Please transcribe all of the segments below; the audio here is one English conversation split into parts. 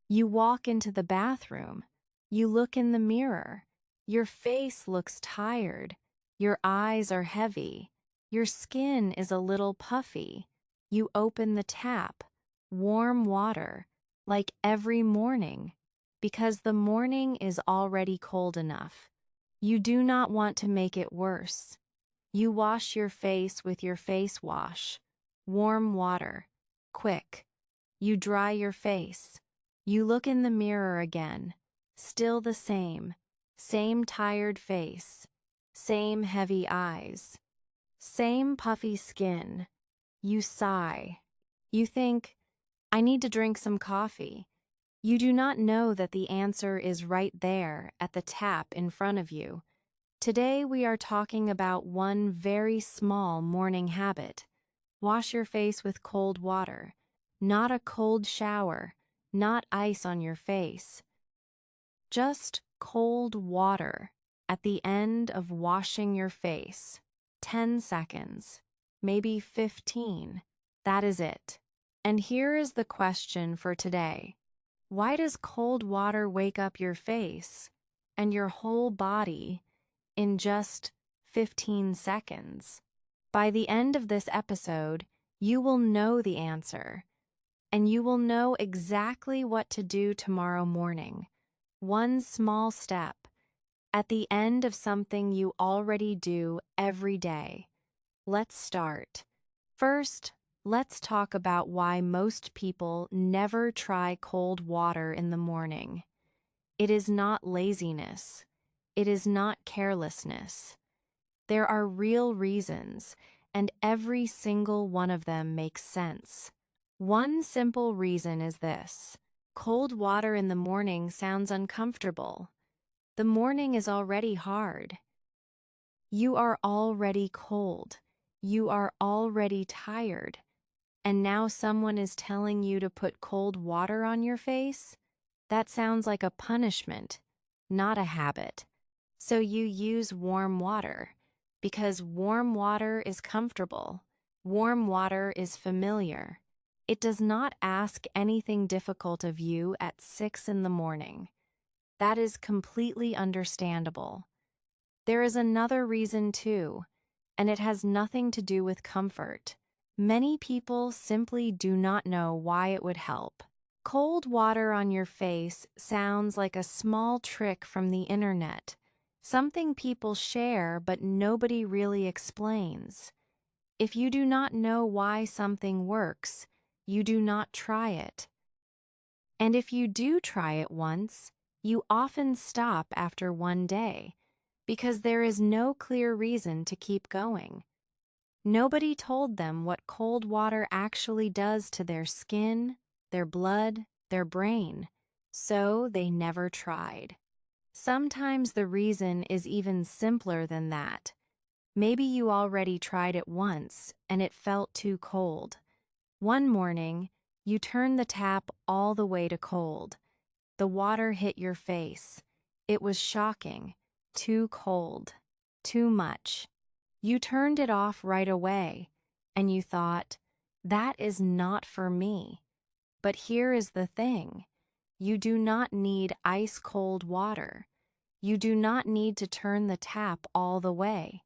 You walk into the bathroom. You look in the mirror. Your face looks tired. Your eyes are heavy. Your skin is a little puffy. You open the tap. Warm water, like every morning, because the morning is already cold enough. You do not want to make it worse. You wash your face with your face wash. Warm water. Quick. You dry your face. You look in the mirror again. Still the same. Same tired face. Same heavy eyes. Same puffy skin. You sigh. You think, I need to drink some coffee. You do not know that the answer is right there at the tap in front of you. Today we are talking about one very small morning habit. Wash your face with cold water. Not a cold shower, not ice on your face. Just cold water at the end of washing your face. 10 seconds, maybe 15. That is it. And here is the question for today. Why does cold water wake up your face and your whole body in just 15 seconds? By the end of this episode, you will know the answer, and you will know exactly what to do tomorrow morning. One small step at the end of something you already do every day. Let's start. First, let's talk about why most people never try cold water in the morning. It is not laziness. It is not carelessness. There are real reasons, and every single one of them makes sense. One simple reason is this: cold water in the morning sounds uncomfortable. The morning is already hard. You are already cold. You are already tired. And now someone is telling you to put cold water on your face? That sounds like a punishment, not a habit. So you use warm water, because warm water is comfortable. Warm water is familiar. It does not ask anything difficult of you at 6 in the morning. That is completely understandable. There is another reason too, and it has nothing to do with comfort. Many people simply do not know why it would help. Cold water on your face sounds like a small trick from the internet, something people share but nobody really explains. If you do not know why something works, you do not try it. And if you do try it once, you often stop after one day, because there is no clear reason to keep going. Nobody told them what cold water actually does to their skin, their blood, their brain, so they never tried. Sometimes the reason is even simpler than that. Maybe you already tried it once and it felt too cold. One morning, you turned the tap all the way to cold. The water hit your face. It was shocking. Too cold. Too much. You turned it off right away, and you thought, that is not for me. But here is the thing. You do not need ice-cold water. You do not need to turn the tap all the way.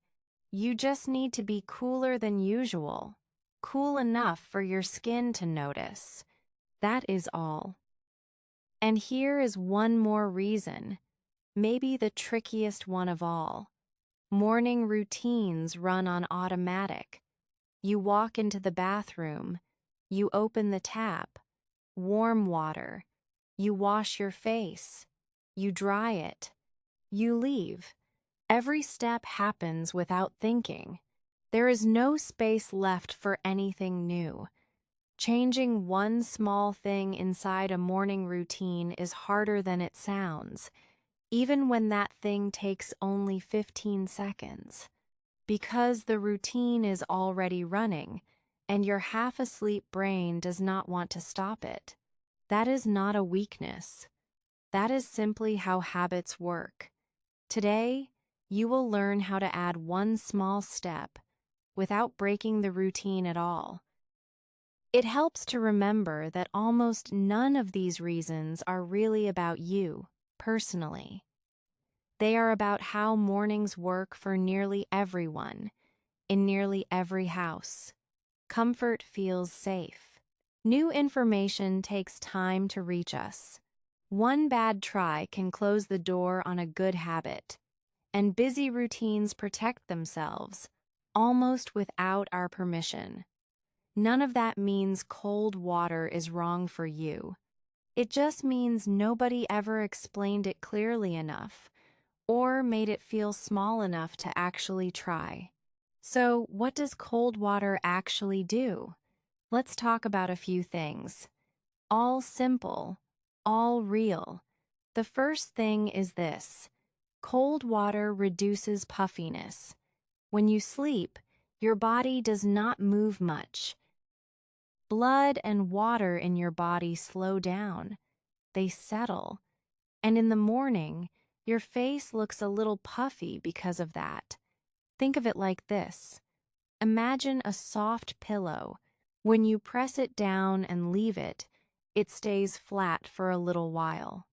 You just need to be cooler than usual. Cool enough for your skin to notice. That is all. And here is one more reason, maybe the trickiest one of all. Morning routines run on automatic. You walk into the bathroom. You open the tap. Warm water. You wash your face. You dry it. You leave. Every step happens without thinking. There is no space left for anything new. Changing one small thing inside a morning routine is harder than it sounds, even when that thing takes only 15 seconds. Because the routine is already running, and your half-asleep brain does not want to stop it. That is not a weakness. That is simply how habits work. Today, you will learn how to add one small step without breaking the routine at all. It helps to remember that almost none of these reasons are really about you, personally. They are about how mornings work for nearly everyone, in nearly every house. Comfort feels safe. New information takes time to reach us. One bad try can close the door on a good habit, and busy routines protect themselves, almost without our permission. None of that means cold water is wrong for you. It just means nobody ever explained it clearly enough, or made it feel small enough to actually try. So, what does cold water actually do? Let's talk about a few things. All simple, all real. The first thing is this: cold water reduces puffiness. When you sleep, your body does not move much. Blood and water in your body slow down. They settle. And in the morning, your face looks a little puffy because of that. Think of it like this. Imagine a soft pillow. When you press it down and leave it, it stays flat for a little while.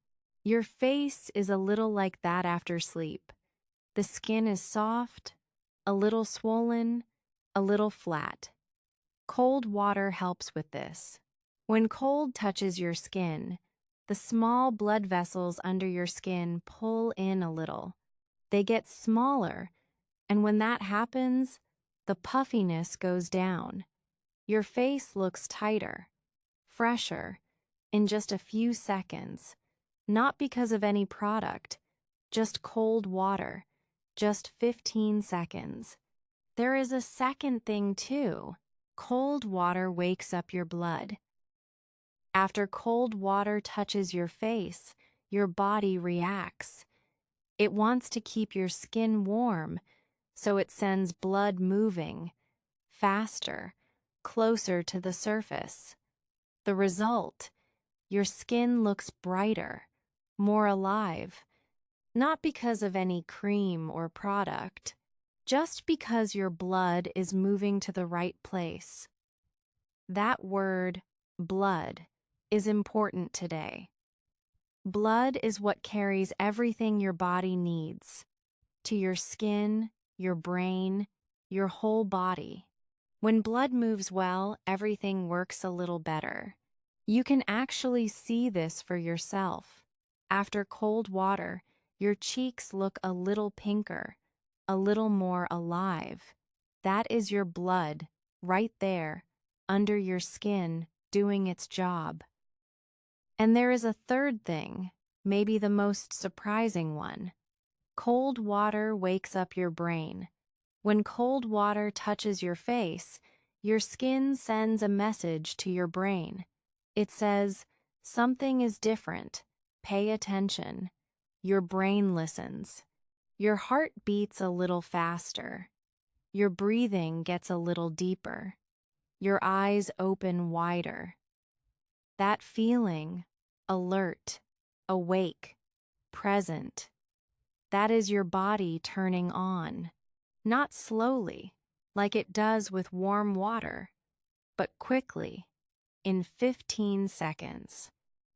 Your face is a little like that after sleep. The skin is soft, a little swollen, a little flat. Cold water helps with this. When cold touches your skin, the small blood vessels under your skin pull in a little. They get smaller, and when that happens, the puffiness goes down. Your face looks tighter, fresher, in just a few seconds. Not because of any product, just cold water, just 15 seconds. There is a second thing too. Cold water wakes up your blood. After cold water touches your face, your body reacts. It wants to keep your skin warm, so it sends blood moving, faster, closer to the surface. The result: your skin looks brighter, more alive, not because of any cream or product, just because your blood is moving to the right place. That word, blood, is important today. Blood is what carries everything your body needs, to your skin, your brain, your whole body. When blood moves well, everything works a little better. You can actually see this for yourself. After cold water, your cheeks look a little pinker, a little more alive. That is your blood, right there, under your skin, doing its job. And there is a third thing, maybe the most surprising one. Cold water wakes up your brain. When cold water touches your face, your skin sends a message to your brain. It says, "Something is different. Pay attention." Your brain listens. Your heart beats a little faster. Your breathing gets a little deeper. Your eyes open wider. That feeling, alert, awake, present, that is your body turning on. Not slowly, like it does with warm water, but quickly, in 15 seconds.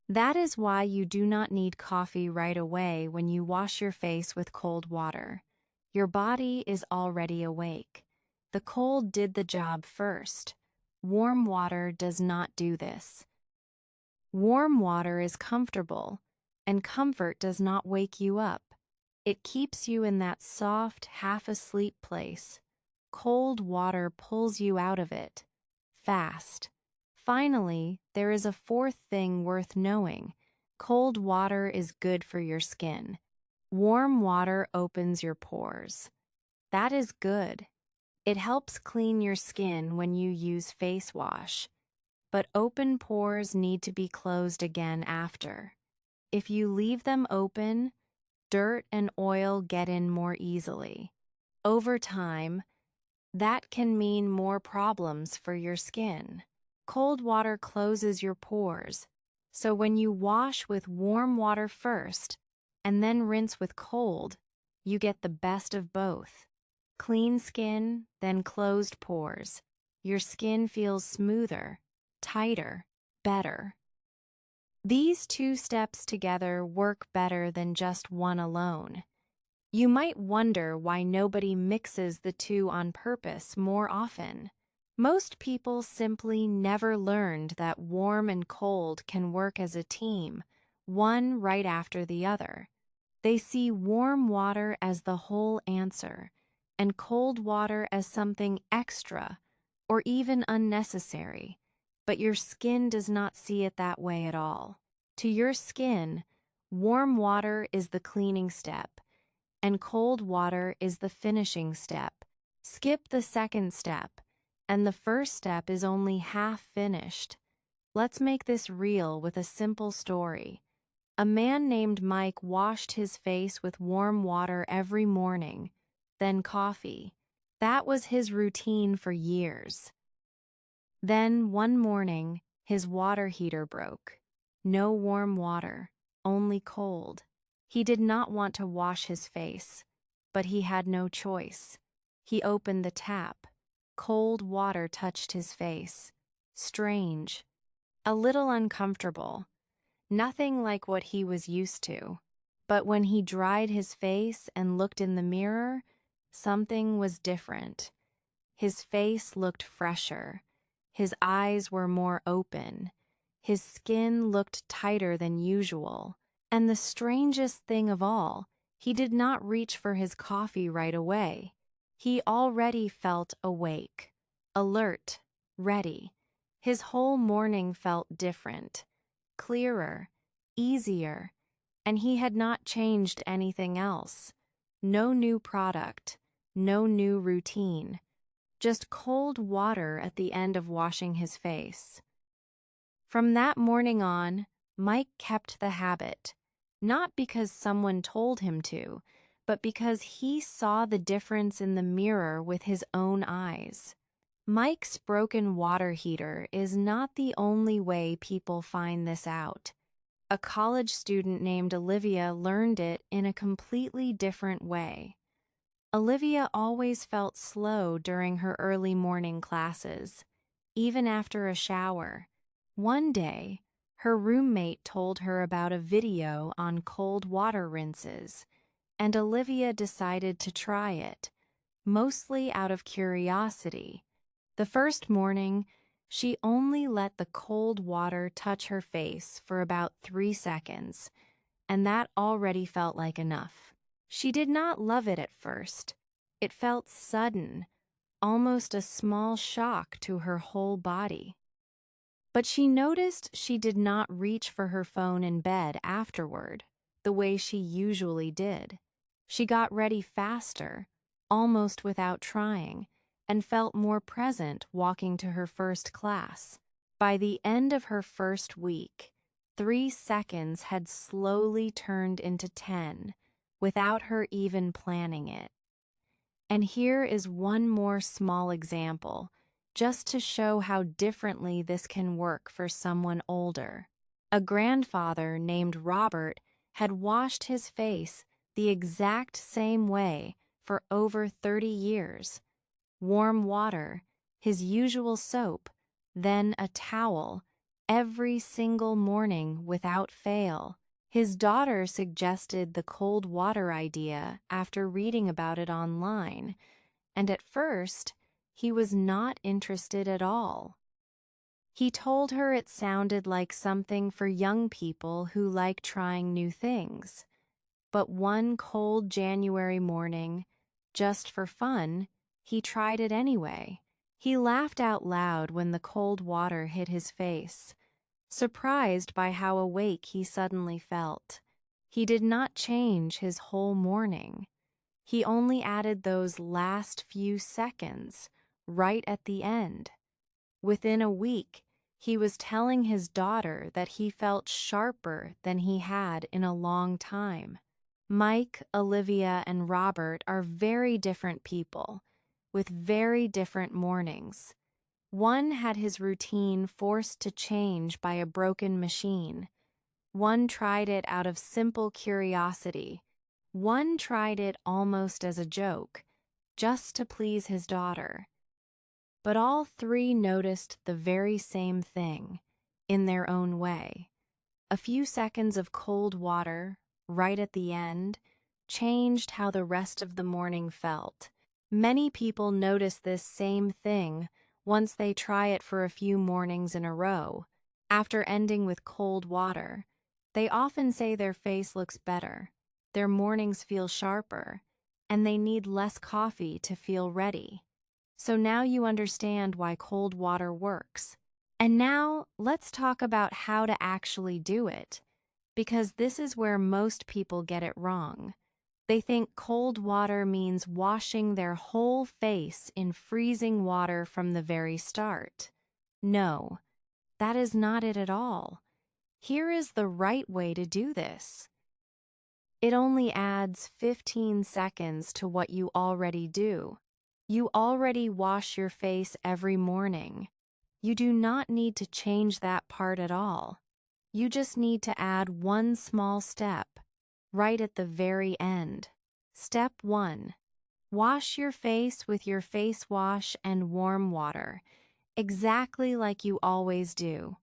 That is why you do not need coffee right away when you wash your face with cold water. Your body is already awake. The cold did the job first. Warm water does not do this. Warm water is comfortable, and comfort does not wake you up. It keeps you in that soft, half-asleep place. Cold water pulls you out of it, fast. Finally, there is a fourth thing worth knowing. Cold water is good for your skin. Warm water opens your pores. That is good. It helps clean your skin when you use face wash. But open pores need to be closed again after. If you leave them open, dirt and oil get in more easily. Over time, that can mean more problems for your skin. Cold water closes your pores, so when you wash with warm water first and then rinse with cold, you get the best of both. Clean skin, then closed pores. Your skin feels smoother, tighter, better. These two steps together work better than just one alone. You might wonder why nobody mixes the two on purpose more often. Most people simply never learned that warm and cold can work as a team, one right after the other. They see warm water as the whole answer, and cold water as something extra or even unnecessary. But your skin does not see it that way at all. To your skin, warm water is the cleaning step, and cold water is the finishing step. Skip the second step, and the first step is only half finished. Let's make this real with a simple story. A man named Mike washed his face with warm water every morning, then coffee. That was his routine for years. Then, one morning, his water heater broke. No warm water, only cold. He did not want to wash his face, but he had no choice. He opened the tap. Cold water touched his face. Strange. A little uncomfortable. Nothing like what he was used to. But when he dried his face and looked in the mirror, something was different. His face looked fresher. His eyes were more open. His skin looked tighter than usual. And the strangest thing of all, he did not reach for his coffee right away. He already felt awake, alert, ready. His whole morning felt different, clearer, easier, and he had not changed anything else. No new product, no new routine, just cold water at the end of washing his face. From that morning on, Mike kept the habit, not because someone told him to, but because he saw the difference in the mirror with his own eyes. Mike's broken water heater is not the only way people find this out. A college student named Olivia learned it in a completely different way. Olivia always felt slow during her early morning classes, even after a shower. One day, her roommate told her about a video on cold water rinses, and Olivia decided to try it, mostly out of curiosity. The first morning, she only let the cold water touch her face for about 3 seconds, and that already felt like enough. She did not love it at first. It felt sudden, almost a small shock to her whole body. But she noticed she did not reach for her phone in bed afterward, the way she usually did. She got ready faster, almost without trying, and felt more present walking to her first class. By the end of her first week, 3 seconds had slowly turned into 10, without her even planning it. And here is one more small example, just to show how differently this can work for someone older. A grandfather named Robert had washed his face the exact same way for over 30 years. Warm water, his usual soap, then a towel, every single morning without fail. His daughter suggested the cold water idea after reading about it online, and at first, he was not interested at all. He told her it sounded like something for young people who like trying new things. But one cold January morning, just for fun, he tried it anyway. He laughed out loud when the cold water hit his face, surprised by how awake he suddenly felt. He did not change his whole morning. He only added those last few seconds, right at the end. Within a week, he was telling his daughter that he felt sharper than he had in a long time. Mike, Olivia, and Robert are very different people, with very different mornings. One had his routine forced to change by a broken machine. One tried it out of simple curiosity. One tried it almost as a joke, just to please his daughter. But all three noticed the very same thing, in their own way. A few seconds of cold water, right at the end, changed how the rest of the morning felt. Many people notice this same thing once they try it for a few mornings in a row. After ending with cold water, they often say their face looks better, their mornings feel sharper, and they need less coffee to feel ready. So now you understand why cold water works. And now let's talk about how to actually do it, because this is where most people get it wrong. They think cold water means washing their whole face in freezing water from the very start. No, that is not it at all. Here is the right way to do this. It only adds 15 seconds to what you already do. You already wash your face every morning. You do not need to change that part at all. You just need to add one small step, right at the very end. Step 1. Wash your face with your face wash and warm water, exactly like you always do.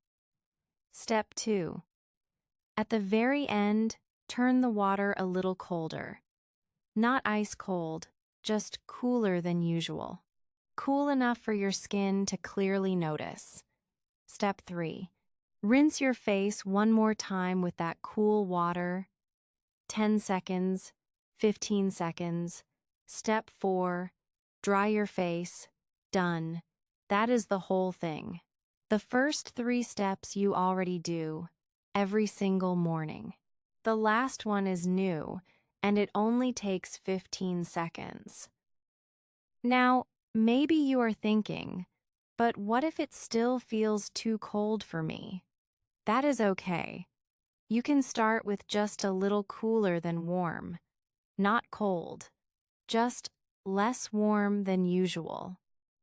Step 2. At the very end, turn the water a little colder. Not ice cold, just cooler than usual. Cool enough for your skin to clearly notice. Step 3. Rinse your face one more time with that cool water. 10 seconds, 15 seconds. Step 4. Dry your face. Done. That is the whole thing. The first 3 steps you already do, every single morning. The last one is new, and it only takes 15 seconds. Now, maybe you are thinking, but what if it still feels too cold for me? That is okay. You can start with just a little cooler than warm, not cold, just less warm than usual.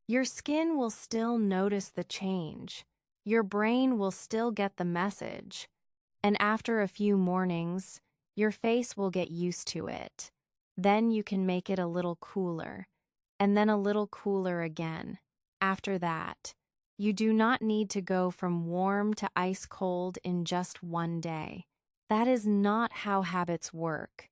Your skin will still notice the change. Your brain will still get the message. And after a few mornings, your face will get used to it. Then you can make it a little cooler, and then a little cooler again. After that, you do not need to go from warm to ice cold in just one day. That is not how habits work.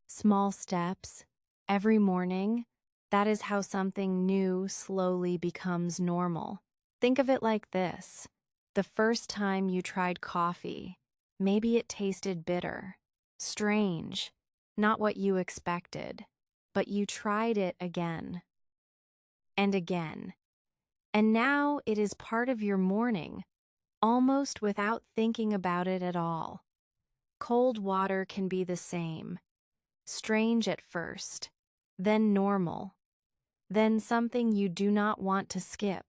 Small steps, every morning, that is how something new slowly becomes normal. Think of it like this. The first time you tried coffee, maybe it tasted bitter, strange, not what you expected, but you tried it again and again. And now it is part of your morning, almost without thinking about it at all. Cold water can be the same. Strange at first, then normal, then something you do not want to skip.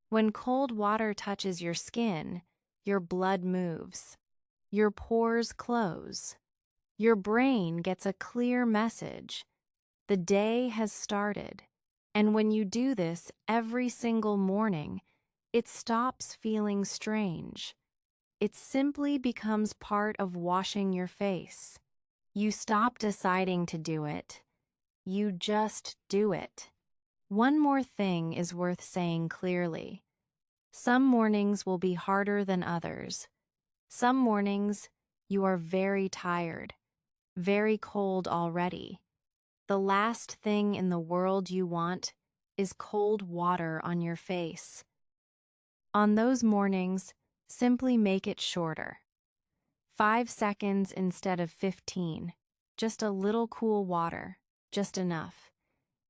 When cold water touches your skin, your blood moves, your pores close, your brain gets a clear message. The day has started. And when you do this every single morning, it stops feeling strange. It simply becomes part of washing your face. You stop deciding to do it. You just do it. One more thing is worth saying clearly. Some mornings will be harder than others. Some mornings, you are very tired, very cold already. The last thing in the world you want is cold water on your face. On those mornings, simply make it shorter. 5 seconds instead of 15. Just a little cool water, just enough.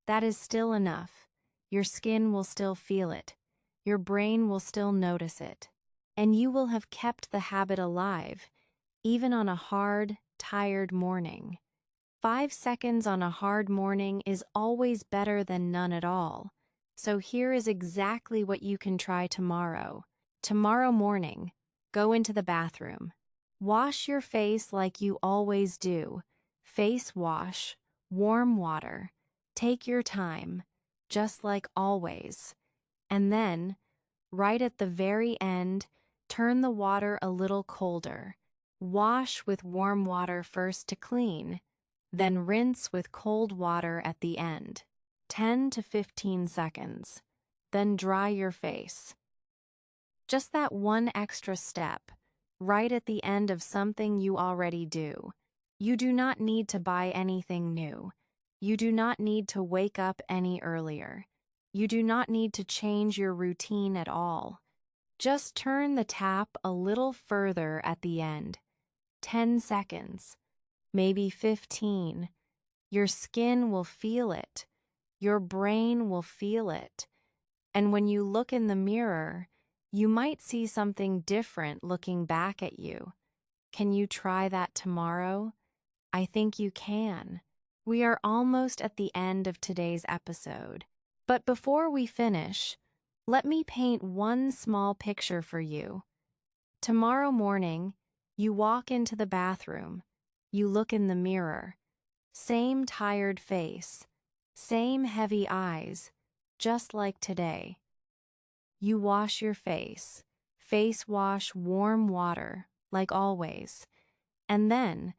That is still enough. Your skin will still feel it. Your brain will still notice it. And you will have kept the habit alive, even on a hard, tired morning. 5 seconds on a hard morning is always better than none at all. So here is exactly what you can try tomorrow. Tomorrow morning, go into the bathroom. Wash your face like you always do. Face wash, warm water. Take your time, just like always. And then, right at the very end, turn the water a little colder. Wash with warm water first to clean. Then rinse with cold water at the end. 10 to 15 seconds. then dry your face. Just that one extra step, right at the end of something you already do. You do not need to buy anything new. You do not need to wake up any earlier. You do not need to change your routine at all. Just turn the tap a little further at the end. 10 seconds, maybe 15. Your skin will feel it. Your brain will feel it. And when you look in the mirror, you might see something different looking back at you. Can you try that tomorrow? I think you can. We are almost at the end of today's episode. But before we finish, let me paint one small picture for you. Tomorrow morning, you walk into the bathroom. You look in the mirror. Same tired face. Same heavy eyes, just like today. You wash your face. Face wash, warm water, like always. And then,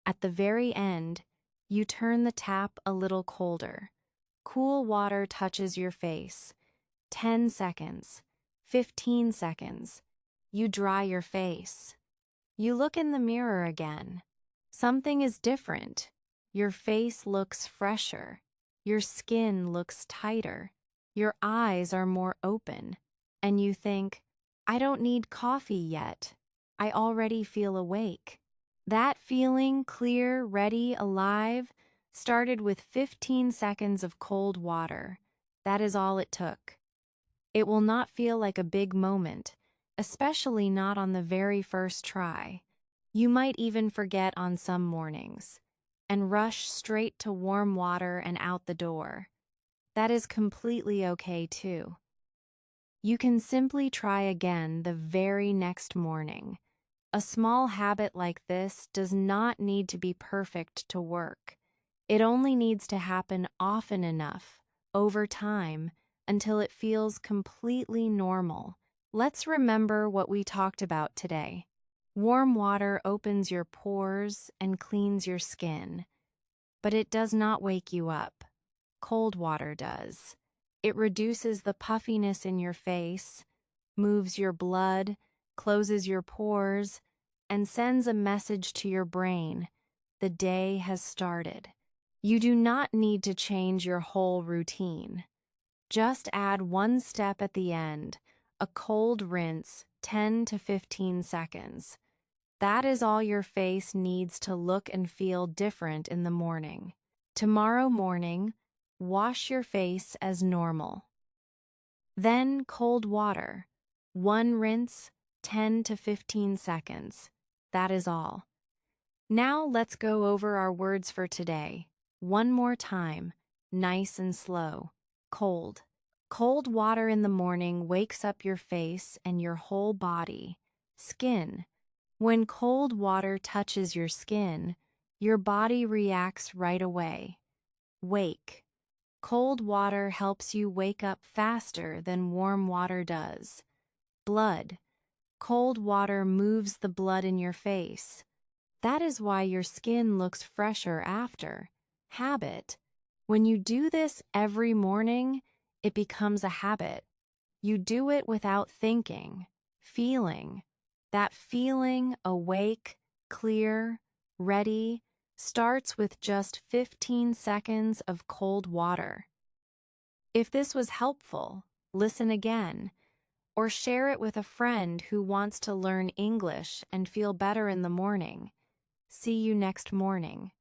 at the very end, you turn the tap a little colder. Cool water touches your face. 10 seconds, 15 seconds. You dry your face. You look in the mirror again. Something is different. Your face looks fresher. Your skin looks tighter. Your eyes are more open. And you think, I don't need coffee yet. I already feel awake. That feeling, clear, ready, alive, started with 15 seconds of cold water. That is all it took. It will not feel like a big moment, especially not on the very first try. You might even forget on some mornings and rush straight to warm water and out the door. That is completely okay too. You can simply try again the very next morning. A small habit like this does not need to be perfect to work. It only needs to happen often enough, over time, until it feels completely normal. Let's remember what we talked about today. Warm water opens your pores and cleans your skin, but it does not wake you up. Cold water does. It reduces the puffiness in your face, moves your blood, closes your pores, and sends a message to your brain. The day has started. You do not need to change your whole routine. Just add one step at the end, a cold rinse, 10 to 15 seconds. That is all your face needs to look and feel different in the morning. Tomorrow morning, wash your face as normal. Then cold water. One rinse, 10 to 15 seconds. That is all. Now let's go over our words for today. One more time, nice and slow. Cold. Cold water in the morning wakes up your face and your whole body. Skin. When cold water touches your skin, your body reacts right away. Wake. Cold water helps you wake up faster than warm water does. Blood. Cold water moves the blood in your face. That is why your skin looks fresher after. Habit. When you do this every morning, it becomes a habit. You do it without thinking, feeling. That feeling, awake, clear, ready, starts with just 15 seconds of cold water. If this was helpful, listen again, or share it with a friend who wants to learn English and feel better in the morning. See you next morning.